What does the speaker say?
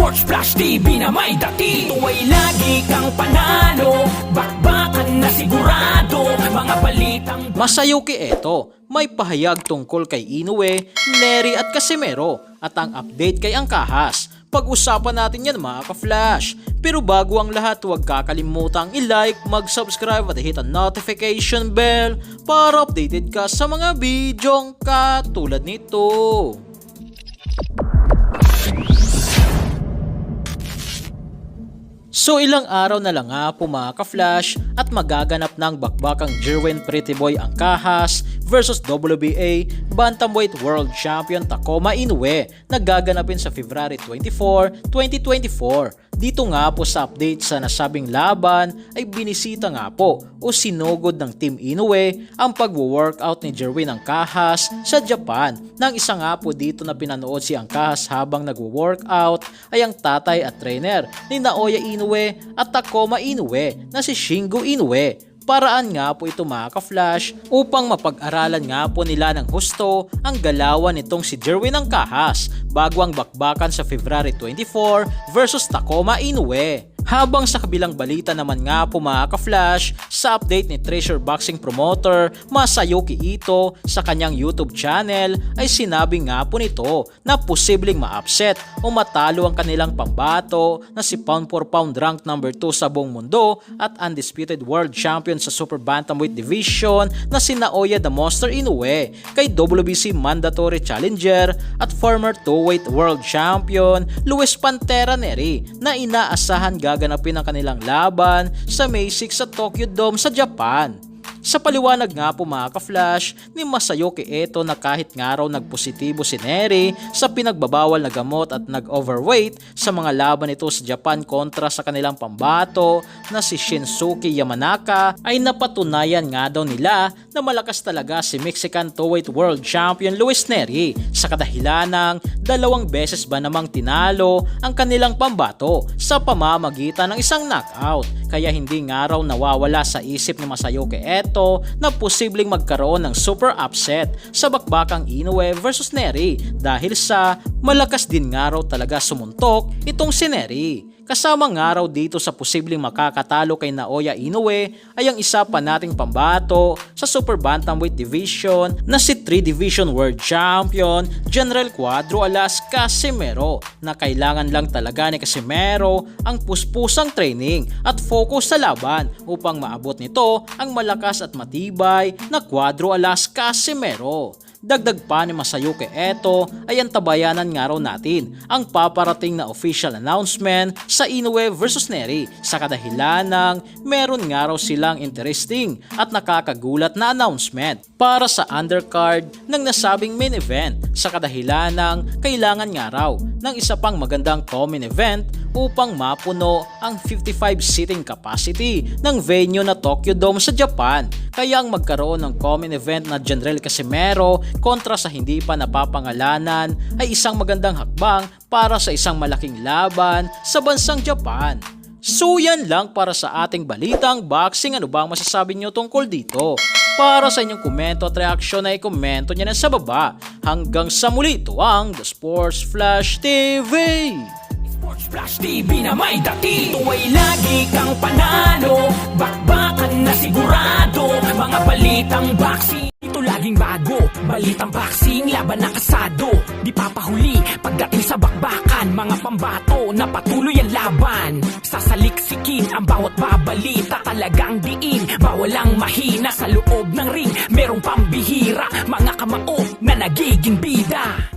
Sports Flash TV na may dati. Ito ay lagi kang panalo, bakbakan na sigurado, mga balitang Masayuki Eto, may pahayag tungkol kay Inoue, Nery at Casimero at ang update kay Angkahas. Pag-usapan natin yan mga ka-flash. Pero bago ang lahat, huwag kakalimutang i-like, mag-subscribe at hit ang notification bell para updated ka sa mga bidyong katulad nito. So ilang araw na lang nga po mga ka-flash at magaganap ng bakbakang Jerwin Pretty Boy Angkahas versus WBA Bantamweight World Champion Takoma Inoue na gaganapin sa February 24, 2024. Dito nga po sa update sa nasabing laban ay binisita nga po o sinugod ng Team Inoue ang pagwo-workout ni Jerwin Angkahas sa Japan. Nang isa nga po dito na pinanood si Angkahas habang nagwo-workout ay ang tatay at trainer ni Naoya Inoue at Takoma Inoue na si Shingo Inoue. Paraan nga po ito mga ka-flash upang mapag-aralan nga po nila ng husto ang galawan nitong si Jerwin Angkahas bago ang bakbakan sa February 24 versus Takoma Inoue. Habang sa kabilang balita naman nga po mga ka-flash, sa update ni Treasure Boxing Promoter Masayuki Ito sa kanyang YouTube channel ay sinabi nga po nito na posibleng ma-upset o matalo ang kanilang pambato na si pound for pound rank number 2 sa buong mundo at undisputed world champion sa Super Bantamweight Division na si Naoya the Monster Inoue kay WBC Mandatory Challenger at former 2-weight world champion Luis Pantera Nery na inaasahan gaganapin ang kanilang laban sa May 6 sa Tokyo Dome sa Japan. Sa paliwanag nga po mga ka-flash ni Masayuki Eto na kahit nga raw nagpositibo si Nery sa pinagbabawal na gamot at nag-overweight sa mga laban nito sa Japan kontra sa kanilang pambato na si Shinsuke Yamanaka ay napatunayan nga daw nila na malakas talaga si Mexican 2-weight world champion Luis Nery sa kadahilan ng 2 beses ba namang tinalo ang kanilang pambato sa pamamagitan ng isang knockout. Kaya hindi nga raw nawawala sa isip ni Masayuki Eto na posibleng magkaroon ng super upset sa bakbakang Inoue versus Nery dahil sa malakas din nga raw talaga sumuntok itong si Nery. Kasama nga raw dito sa posibleng makakatalo kay Naoya Inoue ay ang isa pa nating pambato sa Super Bantamweight Division na si 3 Division World Champion General Cuadro Alas Casimero na kailangan lang talaga ni Casimero ang puspusang training at focus sa laban upang maabot nito ang malakas at matibay na Cuadro Alas Casimero. Dagdag pa ni Masayuki Eto ay antabayanan nga raw natin ang paparating na official announcement sa Inoue versus Nery sa kadahilan ng meron nga raw silang interesting at nakakagulat na announcement para sa undercard ng nasabing main event sa kadahilan ng kailangan nga raw ng isa pang magandang common event upang mapuno ang 55 seating capacity ng venue na Tokyo Dome sa Japan. Kaya ang magkaroon ng common event na General Casimero kontra sa hindi pa napapangalanan ay isang magandang hakbang para sa isang malaking laban sa bansang Japan. So yan lang para sa ating balitang boxing. Ano ba ang masasabi nyo tungkol dito? Para sa inyong komento at reaksyon ay komento nyo na sa baba. Hanggang sa muli, ito ang The Sports Flash TV. Sports Flash TV na may dati. Ito ay lagi kang panalo, bakbakan na sigurado, mga balitang boxing. Ito laging bago, balitang boxing, laban na kasado. Di papahuli pagdating sa bakbakan, mga pambato na patuloy ang laban. Sasaliksikin ang bawat babalita, talagang diin, bawal ang mahina sa loob ng ring. Merong pambihira, mga kamao na nagiging bida.